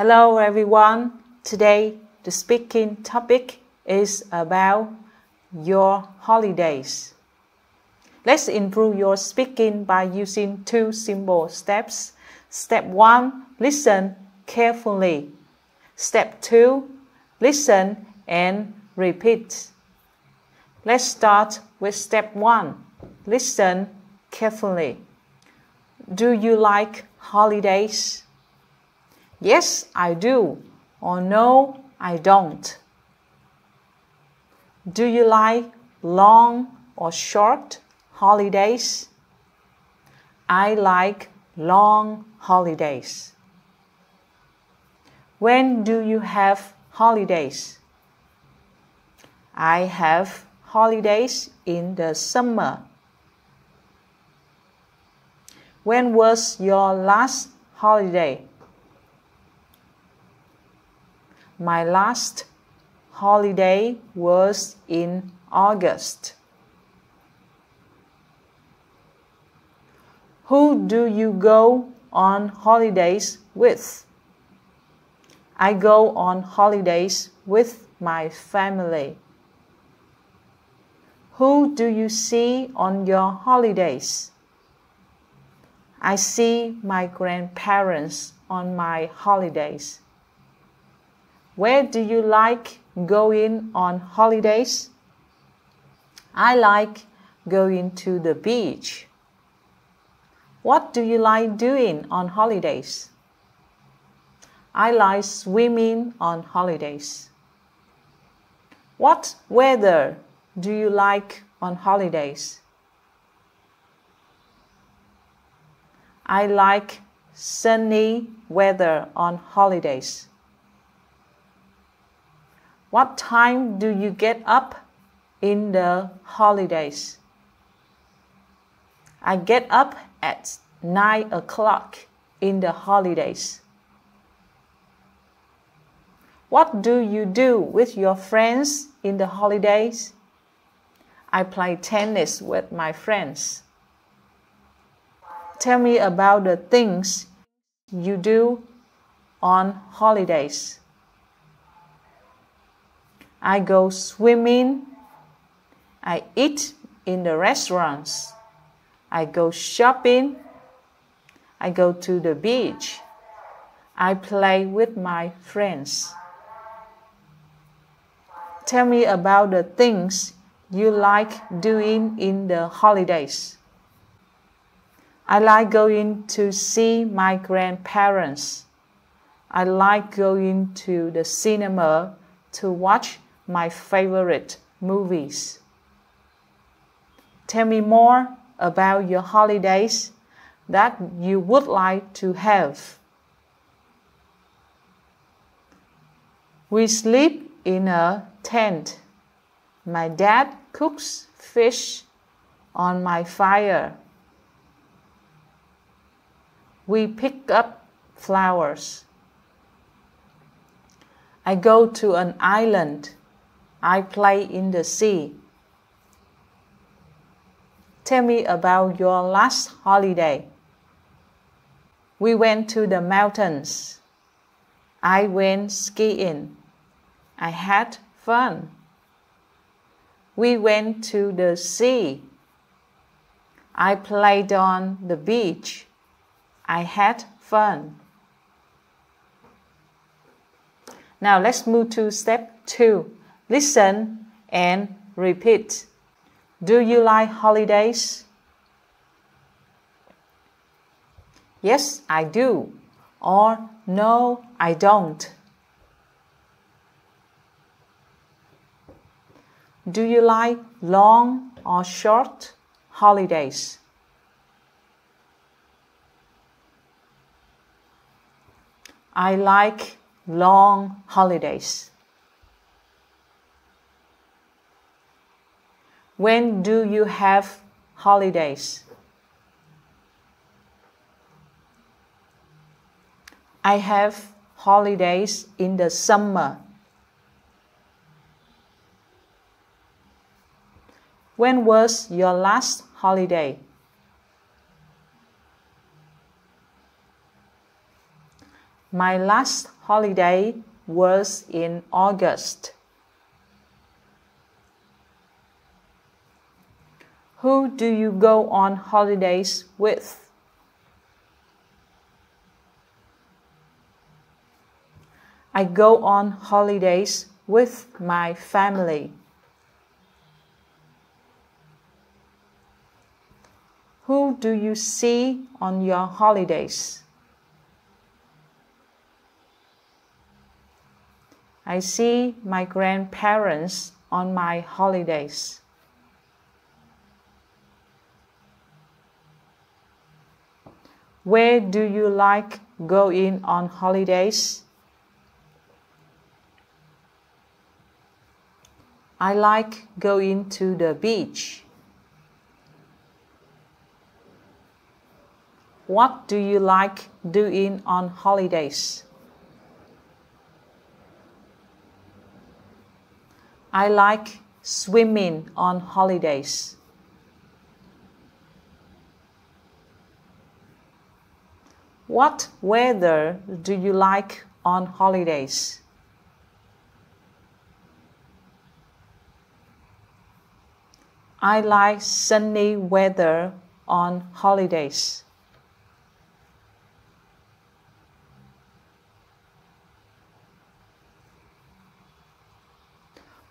Hello everyone. Today the speaking topic is about your holidays. Let's improve your speaking by using 2 simple steps. Step 1, listen carefully. Step 2, listen and repeat. Let's start with step 1. Listen carefully. Do you like holidays? Yes, I do. Or no, I don't. Do you like long or short holidays? I like long holidays. When do you have holidays? I have holidays in the summer. When was your last holiday? My last holiday was in August. Who do you go on holidays with? I go on holidays with my family. Who do you see on your holidays? I see my grandparents on my holidays. Where do you like going on holidays? I like going to the beach. What do you like doing on holidays? I like swimming on holidays. What weather do you like on holidays? I like sunny weather on holidays. What time do you get up in the holidays? I get up at 9 o'clock in the holidays. What do you do with your friends in the holidays? I play tennis with my friends. Tell me about the things you do on holidays. I go swimming. I eat in the restaurants. I go shopping. I go to the beach. I play with my friends. Tell me about the things you like doing in the holidays. I like going to see my grandparents. I like going to the cinema to watch my favorite movies. Tell me more about your holidays that you would like to have. We sleep in a tent. My dad cooks fish on my fire. We pick up flowers. I go to an island. I play in the sea. Tell me about your last holiday. We went to the mountains. I went skiing. I had fun. We went to the sea. I played on the beach. I had fun. Now let's move to step 2. Listen and repeat. Do you like holidays? Yes, I do. Or no, I don't. Do you like long or short holidays? I like long holidays. When do you have holidays? I have holidays in the summer. When was your last holiday? My last holiday was in August. Who do you go on holidays with? I go on holidays with my family. Who do you see on your holidays? I see my grandparents on my holidays. Where do you like going on holidays? I like going to the beach. What do you like doing on holidays? I like swimming on holidays. What weather do you like on holidays? I like sunny weather on holidays.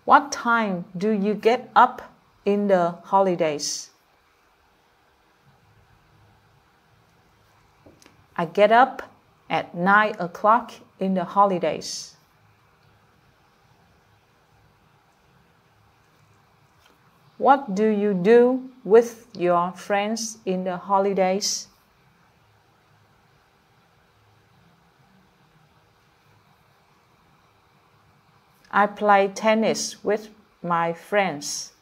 What time do you get up in the holidays? I get up at 9 o'clock in the holidays. What do you do with your friends in the holidays? I play tennis with my friends.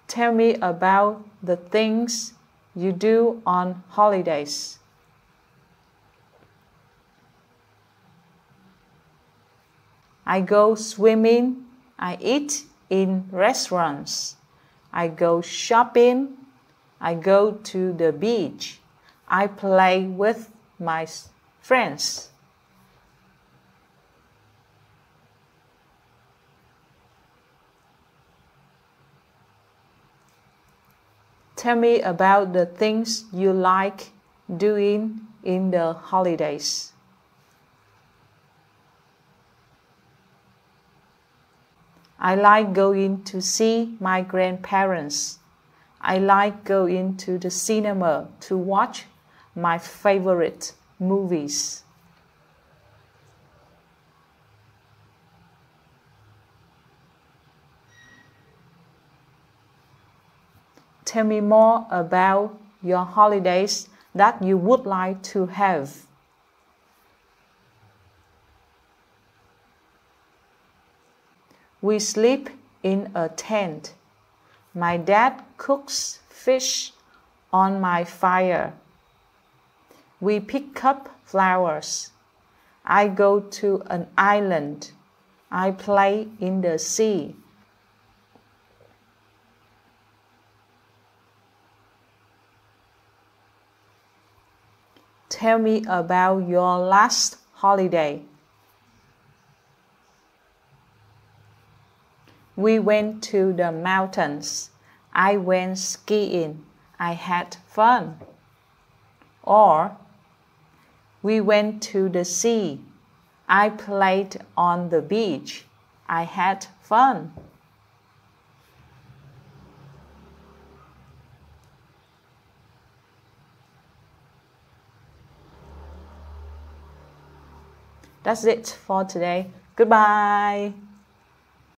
Tell me about the things you do on holidays. I go swimming. I eat in restaurants. I go shopping. I go to the beach. I play with my friends. Tell me about the things you like doing in the holidays. I like going to see my grandparents. I like going to the cinema to watch my favorite movies. Tell me more about your holidays that you would like to have. We sleep in a tent. My dad cooks fish on my fire. We pick up flowers. I go to an island. I play in the sea. Tell me about your last holiday. We went to the mountains. I went skiing. I had fun. Or, we went to the sea. I played on the beach. I had fun. That's it for today. Goodbye.